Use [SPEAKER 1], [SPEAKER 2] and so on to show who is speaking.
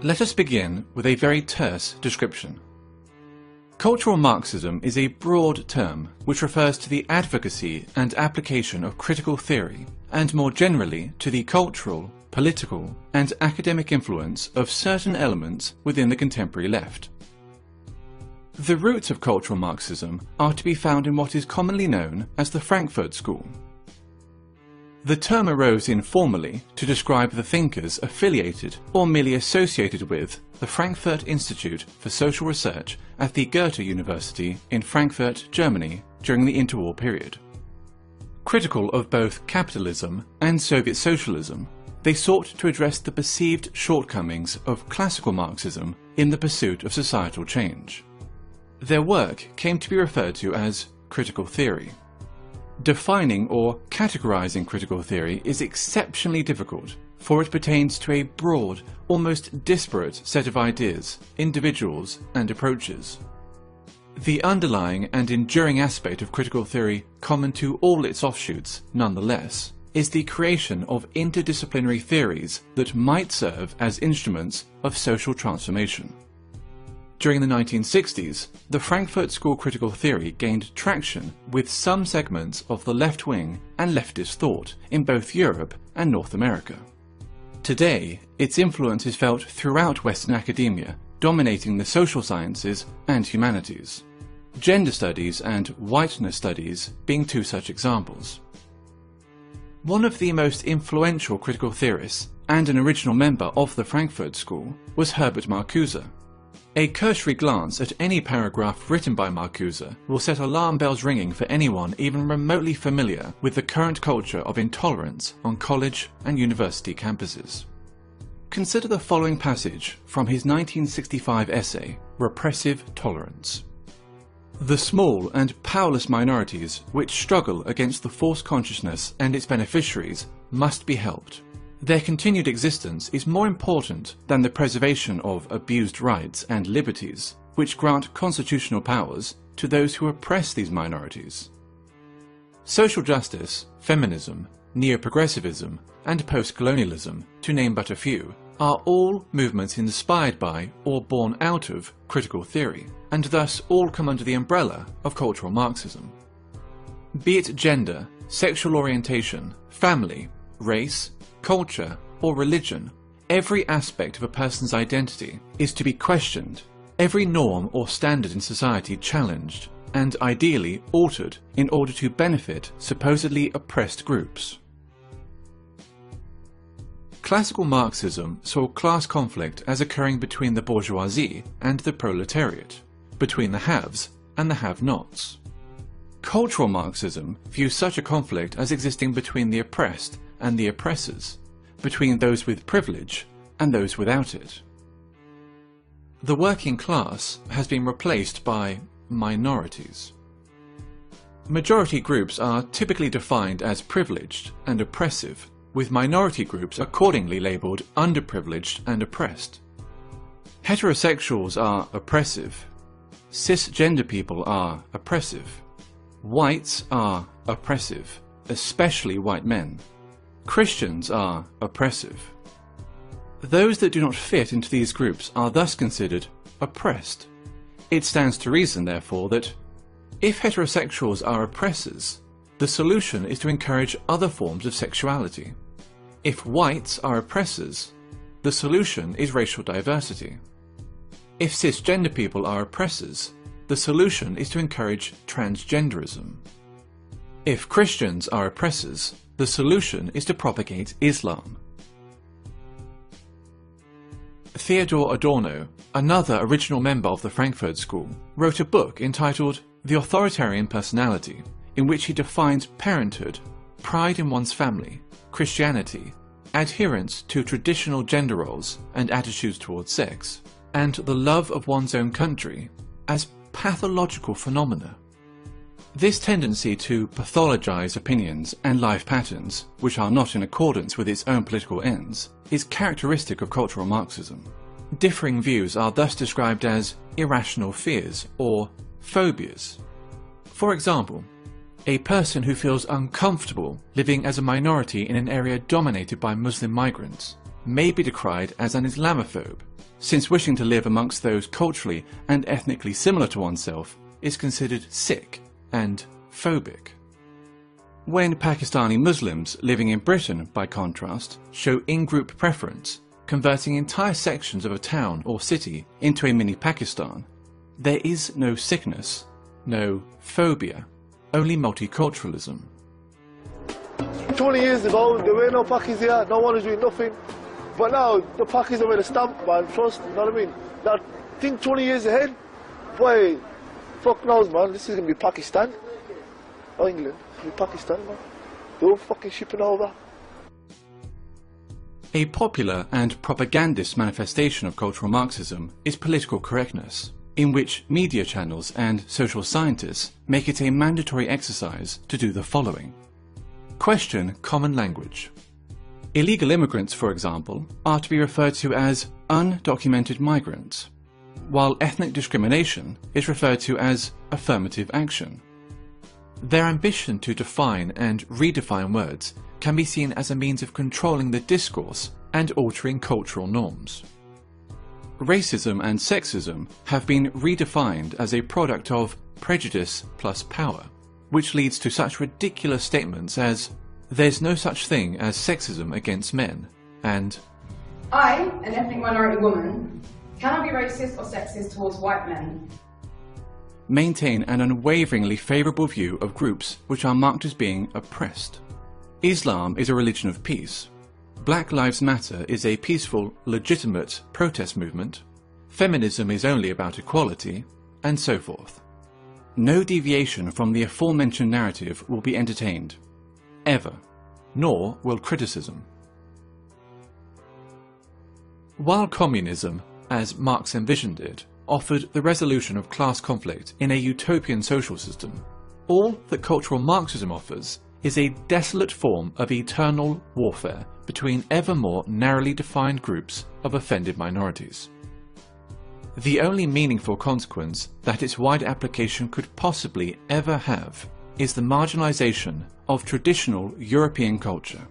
[SPEAKER 1] Let us begin with a very terse description. Cultural Marxism is a broad term which refers to the advocacy and application of critical theory, and more generally to the cultural, political, and academic influence of certain elements within the contemporary left. The roots of cultural Marxism are to be found in what is commonly known as the Frankfurt School. The term arose informally to describe the thinkers affiliated or merely associated with the Frankfurt Institute for Social Research at the Goethe University in Frankfurt, Germany during the interwar period. Critical of both capitalism and Soviet socialism, they sought to address the perceived shortcomings of classical Marxism in the pursuit of societal change. Their work came to be referred to as critical theory. Defining or categorizing critical theory is exceptionally difficult, for it pertains to a broad, almost disparate set of ideas, individuals, and approaches. The underlying and enduring aspect of critical theory, common to all its offshoots, nonetheless, is the creation of interdisciplinary theories that might serve as instruments of social transformation. During the 1960s, the Frankfurt School critical theory gained traction with some segments of the left-wing and leftist thought in both Europe and North America. Today, its influence is felt throughout Western academia, dominating the social sciences and humanities. Gender studies and whiteness studies being two such examples. One of the most influential critical theorists and an original member of the Frankfurt School was Herbert Marcuse. A cursory glance at any paragraph written by Marcuse will set alarm bells ringing for anyone even remotely familiar with the current culture of intolerance on college and university campuses. Consider the following passage from his 1965 essay, Repressive Tolerance. The small and powerless minorities which struggle against the false consciousness and its beneficiaries must be helped. Their continued existence is more important than the preservation of abused rights and liberties, which grant constitutional powers to those who oppress these minorities. Social justice, feminism, neo-progressivism, and post-colonialism, to name but a few, are all movements inspired by or born out of critical theory, and thus all come under the umbrella of cultural Marxism. Be it gender, sexual orientation, family, race, culture, or religion, every aspect of a person's identity is to be questioned, every norm or standard in society challenged, and ideally altered in order to benefit supposedly oppressed groups. Classical Marxism saw class conflict as occurring between the bourgeoisie and the proletariat, between the haves and the have-nots. Cultural Marxism views such a conflict as existing between the oppressed and the oppressors, between those with privilege and those without it. The working class has been replaced by minorities. Majority groups are typically defined as privileged and oppressive, with minority groups accordingly labelled underprivileged and oppressed. Heterosexuals are oppressive. Cisgender people are oppressive. Whites are oppressive, especially white men. Christians are oppressive. Those that do not fit into these groups are thus considered oppressed. It stands to reason, therefore, that if heterosexuals are oppressors, the solution is to encourage other forms of sexuality. If whites are oppressors, the solution is racial diversity. If cisgender people are oppressors, the solution is to encourage transgenderism. If Christians are oppressors, the solution is to propagate Islam. Theodor Adorno, another original member of the Frankfurt School, wrote a book entitled The Authoritarian Personality, in which he defines parenthood, pride in one's family, Christianity, adherence to traditional gender roles and attitudes towards sex, and the love of one's own country as pathological phenomena. This tendency to pathologize opinions and life patterns, which are not in accordance with its own political ends, is characteristic of cultural Marxism. Differing views are thus described as irrational fears or phobias. For example, a person who feels uncomfortable living as a minority in an area dominated by Muslim migrants may be decried as an Islamophobe, since wishing to live amongst those culturally and ethnically similar to oneself is considered sick and phobic. When Pakistani Muslims living in Britain, by contrast, show in-group preference, converting entire sections of a town or city into a mini Pakistan, there is no sickness, no phobia, only multiculturalism.
[SPEAKER 2] 20 years ago, there were no Pakis here, no one was doing nothing. But now, the Pakis are made a stamp, man, trust, you know what I mean? Now, think 20 years ahead, boy, fuck knows, man, this is going to be Pakistan. Or England, it's going to be Pakistan, man. They're all fucking shipping over.
[SPEAKER 1] A popular and propagandist manifestation of cultural Marxism is political correctness, in which media channels and social scientists make it a mandatory exercise to do the following. Question common language. Illegal immigrants, for example, are to be referred to as undocumented migrants, while ethnic discrimination is referred to as affirmative action. Their ambition to define and redefine words can be seen as a means of controlling the discourse and altering cultural norms. Racism and sexism have been redefined as a product of prejudice plus power, which leads to such ridiculous statements as, "There's no such thing as sexism against men," and
[SPEAKER 3] "I, an ethnic minority woman, cannot be racist or sexist towards white men."
[SPEAKER 1] Maintain an unwaveringly favourable view of groups which are marked as being oppressed. Islam is a religion of peace. Black Lives Matter is a peaceful, legitimate protest movement. Feminism is only about equality, and so forth. No deviation from the aforementioned narrative will be entertained, ever, nor will criticism. While communism, as Marx envisioned it, offered the resolution of class conflict in a utopian social system, all that cultural Marxism offers is a desolate form of eternal warfare between ever more narrowly defined groups of offended minorities. The only meaningful consequence that its wide application could possibly ever have is the marginalization of traditional European culture.